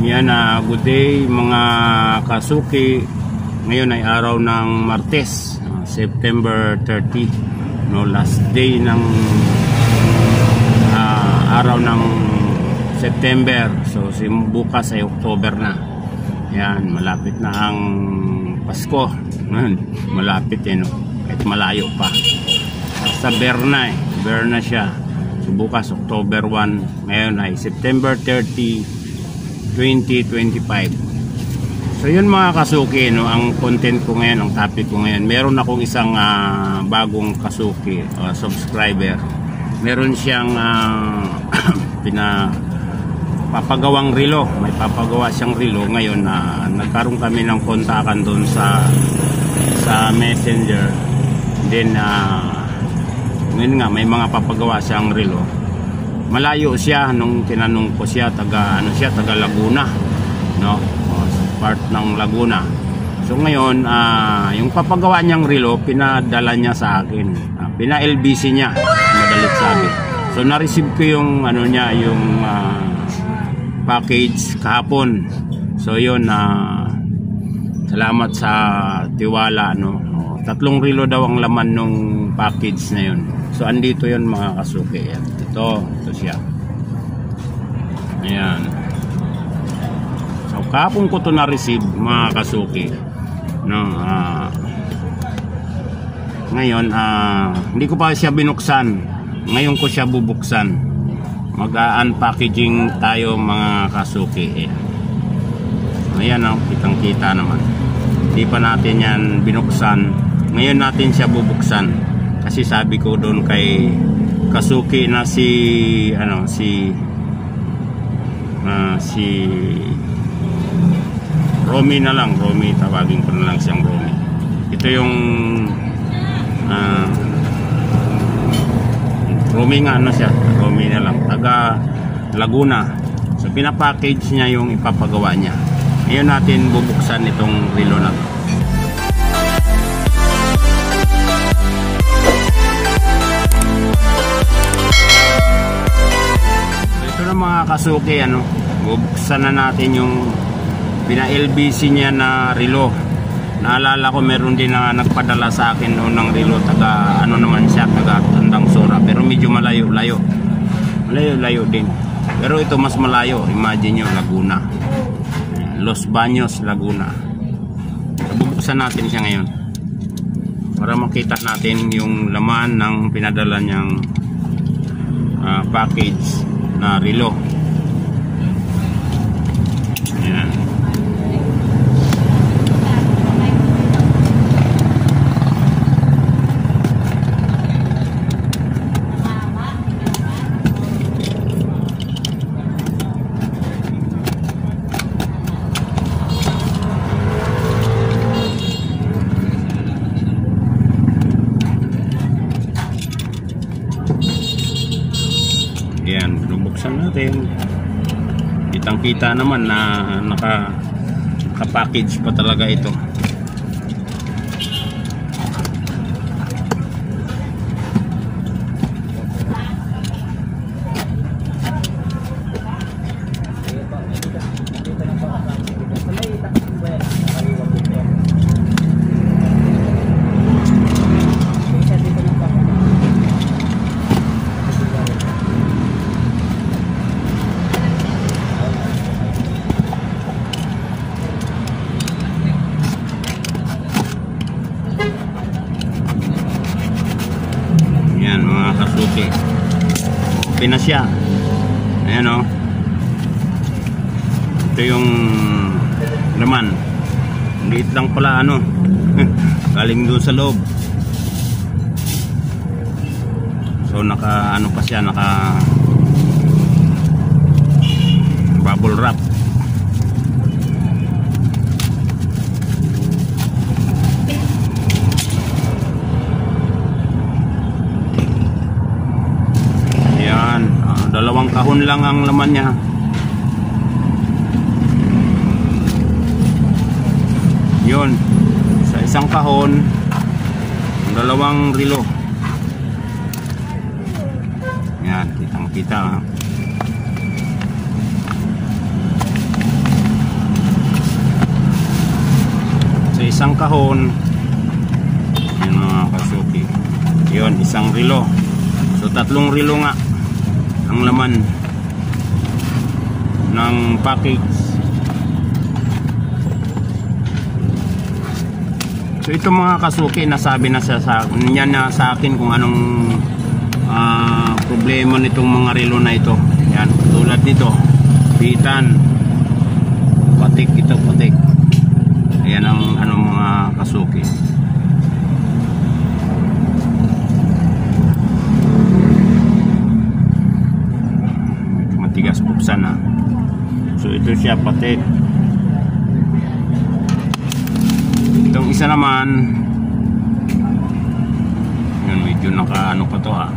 Yan, good day mga kasuki. Ngayon ay araw ng Martes, September 30, no, last day ng araw ng September. So bukas ay October na. Yan, malapit na ang Pasko. Malapit no? Kahit malayo pa. Sa Berna Berna siya. So bukas October 1, ngayon ay September 30, 2025. So yun mga kasuki, no, ang content ko ngayon, ang topic ko ngayon, meron akong isang bagong kasuki, subscriber. Meron siyang papagawang relo, may papagawa siyang relo ngayon. Nagkaroon kami ng kontakan doon sa Messenger. Then ngayon nga may mga papagawa siyang relo. Malayo siya nung tinanong ko siya, taga Laguna, no? Part ng Laguna. So ngayon, yung papagawa niyang relo, pinadala niya sa akin. Pina-LBC niya, madalit sabi. So na-receive ko yung yung package kahapon. So yun, salamat sa tiwala, no? 3 relo daw ang laman nung package na yun. So andito yun mga kasuki. Ito siya. Ayan. So kahapon ko to na-receive mga kasuki, no? Ngayon hindi ko pa siya binuksan. Ngayon ko siya bubuksan. Mag-unpackaging tayo mga kasuki. Ayan, kitang-kita naman. Hindi pa natin yan binuksan. Ngayon natin siya bubuksan. Kasi sabi ko doon kay kasuki na si Romy na lang. Romy, tawagin ko na lang siyang Romy. Ito yung Romy nga, siya, Romy na lang, taga Laguna. So pinapackage niya yung ipapagawa niya. Ngayon natin bubuksan itong relo na to. So ito na mga kasuki, bubuksan na natin yung pina-LBC niya na relo. Naalala ko meron din na nagpadala sa akin noon ng relo, taga naman siya, taga Tandang Sora, pero medyo malayo din. Pero ito mas malayo, imagine nyo, Laguna, Los Baños, Laguna. Bubuksan natin siya ngayon para makita natin yung laman ng pinadala niyang package na relo. Ayan. Ayan, binubuksan natin. Kitang-kita naman na naka-package pa talaga ito. Kasuki, open na siya. Ayan ito yung laman. Liit lang pala galing doon sa loob. So naka pa siya, naka bubble wrap. Dalawang kahon lang ang laman niya. Yun, sa isang kahon, dalawang relo. Yan, kitang kita. isang kahon. Yan mga kasuki. Yun, isang relo. So 3 relo nga ang laman ng package. So ito mga kasuki, nasabi na niya na sa akin kung anong problema nitong mga relo na ito. Yan, tulad nito, pitan, patik, ito patik. Ayan ang mga kasuki. Matigas buksan na. So ito siya, patik. Itong isa naman, yun, medyo naka-ano pa to ha.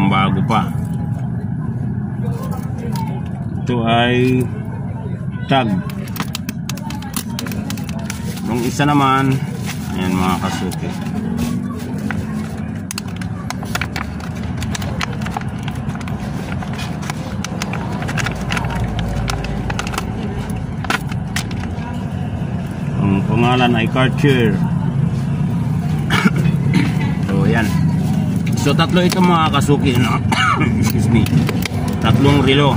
Bago pa. Ito ay tag. Yung isa naman, ayan mga kasuki. Ang pangalan ay Karcher. So yan. So 3 ito mga kasuki, no? Excuse me. 3 relo.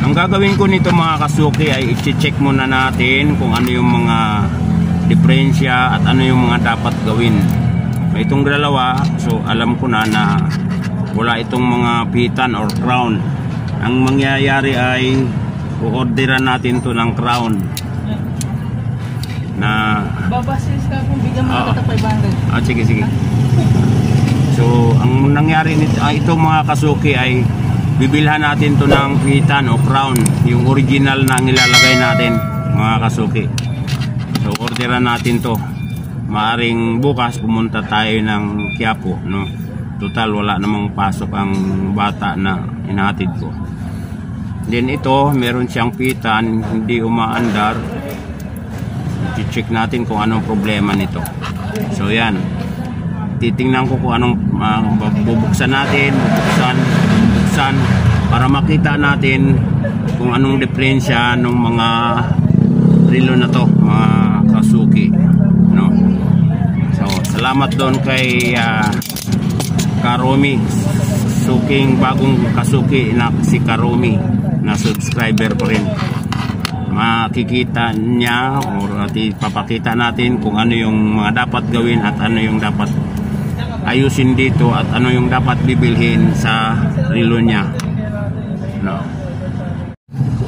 Ang gagawin ko nito mga kasuki ay i-check muna natin kung ano yung mga diferensya at ano yung mga dapat gawin. May itong dalawa, so alam ko na wala itong mga pitan or crown. Ang mangyayari ay o-orderan natin to ng crown. Na babasis ka kung bigyan mo kita 500. Sige, sige. So, ang nangyari nito, ito mga kasuki ay bibilhan natin to ng pitan o crown, yung original na nilalagay natin mga kasuki. So, orderan natin to. Maaring bukas pumunta tayo ng Quiapo, no? Total, wala namang pasok ang bata na inahatid ko. Then ito, meron siyang pitan, hindi umaandar. I-check natin kung anong problema nito. So, yan. Titingnan ko kung anong bubuksan natin, bubuksan para makita natin kung anong diferensya ng mga relo na to, mga kasuki, no? So salamat doon kay Karomi, bagong kasuki na si Karomi, na subscriber ko rin. Makikita niya o papakita natin kung ano yung mga dapat gawin at ano yung dapat ayusin dito at ano yung dapat bibilhin sa relo niya, no?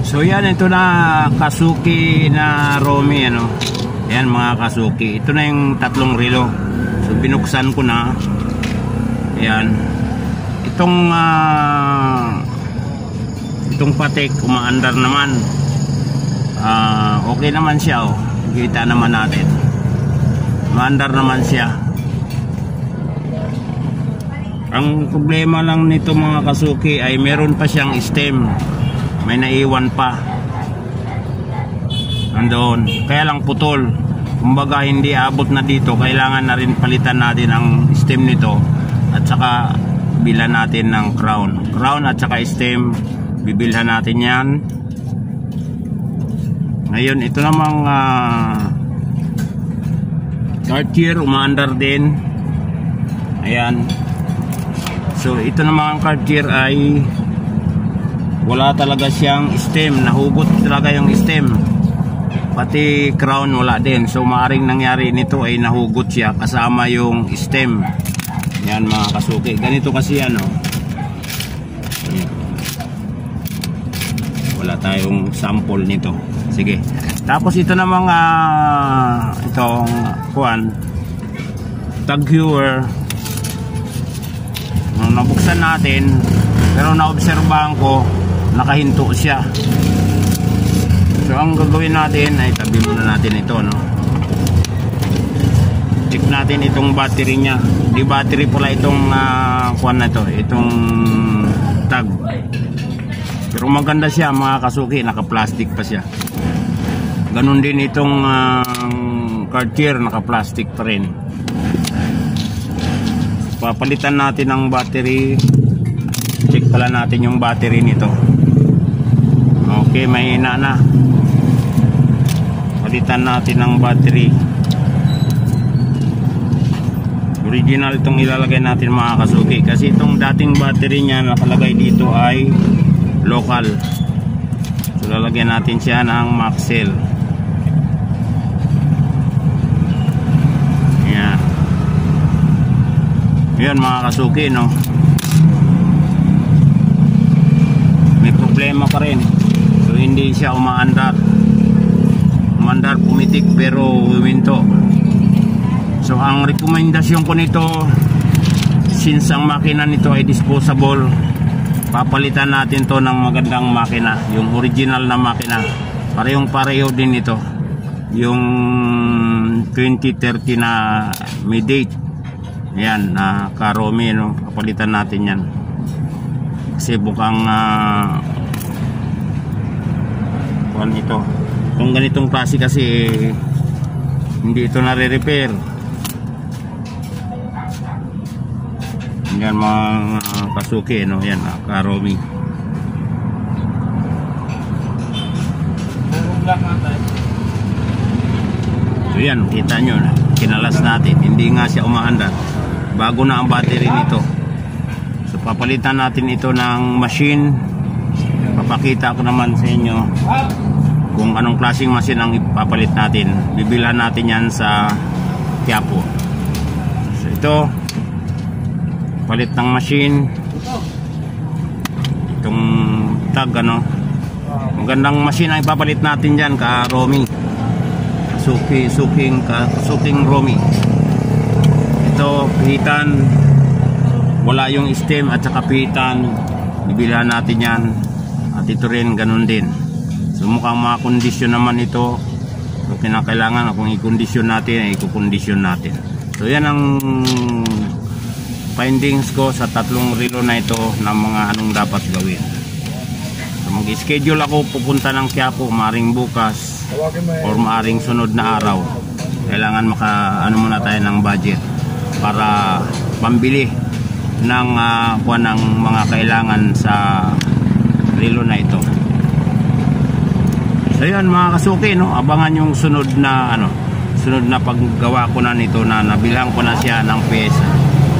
So yan, ito na kasuki na Romi, ano? Yan mga kasuki, ito na yung 3 relo. So binuksan ko na. Yan, itong patik umaandar naman. Okay naman siya, oh. Kita naman natin, umaandar naman siya. Ang problema lang nito mga kasuki ay meron pa siyang stem, may naiwan pa andoon, kaya lang putol. Kumbaga hindi abot na dito, kailangan na rin palitan natin ang stem nito at saka bilan natin ng crown at saka stem, bibilhan natin yan. Ngayon ito namang Cartier umaandar din. Ayan. So ito namang Cartier ay wala talaga siyang stem, nahugot talaga yung stem, pati crown wala din. So maaring nangyari nito ay nahugot siya kasama yung stem. Yan mga kasuki, ganito kasi yan, oh. Wala tayong sample nito. Sige, tapos ito namang itong tag viewer, nung nabuksan natin, pero naobserbahan ko nakahinto siya. So ang gagawin natin ay tabi muna natin ito, no? Check natin itong battery nya. Di battery pala itong na ito, itong tag. Pero maganda siya mga kasuki, naka-plastic pa siya. Ganun din itong Cartier, naka-plastic pa rin. Papalitan natin ang battery. Check pala natin yung battery nito. Okay, mahina na. Palitan natin ng battery. Original itong ilalagay natin mga kasuki, kasi itong dating battery niya nakalagay dito ay local. So lalagyan natin siya ng Maxell. Yan. Yan mga kasuki, no. May problema pa rin. So hindi siya umaandar. Umaandar, pumitik pero huminto. So ang rekomendasyon ko nito, since ang makina nito ay disposable, papalitan natin to ng magandang makina, yung original na makina. Parehong-pareho din ito, yung 2030 na may date. Yan, Karomi, no? Papalitan natin yan. Kasi bukang ito. Kung ganitong klase kasi hindi ito nare-repair. Yan mga kasuki, no? Yan, Karomi. So yan, kita nyo na, kinalas natin, hindi nga siya umaandar. Bago na ang battery nito. So papalitan natin ito ng machine. Papakita ko naman sa inyo kung anong klaseng machine ang ipapalit natin. Bibilhan natin yan sa Quiapo. So ito, palit ng machine. Itong tag, ano, magandang machine ang ipapalit natin dyan, Karomi. Suking Romi. Ito, pihitan, wala yung stem at saka pihitan, bibilhan natin yan. At ito rin ganun din. So mukhang mga kondisyon naman ito. So kinakailangan kung i-kondisyon natin, i-kondisyon natin. So yan ang findings ko sa tatlong relo na ito ng mga anong dapat gawin. So mag-schedule ako pupunta ng Quiapo, maaring bukas or maaring sunod na araw. Kailangan ano muna tayo ng budget para pambili ng ng mga kailangan sa relo na ito. So yan mga kasuki, no, abangan yung sunod na paggawa ko na nito, na nabilang ko na siya ng pyesa.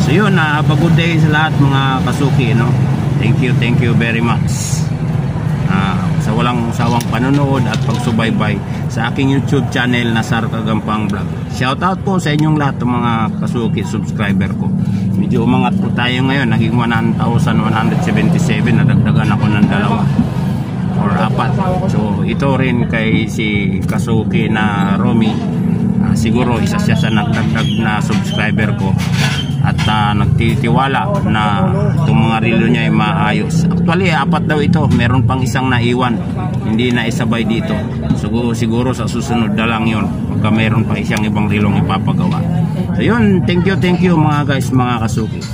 So yun, have a good day sa lahat mga kasuki, no. Thank you very much sa walang sawang panonood at pagsubaybay sa aking YouTube channel na Sar Kagampang Vlog. Shout out po sa inyong lahat ng mga kasuki subscriber ko. Medyo umangat po tayo ngayon, naging 1,177, nadagdagan ako ng 2 or 4. So ito rin kay si kasuki na Romi, siguro isa siya sa nagdagdag na subscriber ko at nagtitiwala na itong mga relo niya ay maayos. Actually 4 daw ito, meron pang isang naiwan, hindi na isabay dito. Siguro sa susunod na lang yun, pagka meron pa isang ibang relong ipapagawa. So yun, thank you mga guys, mga kasuki.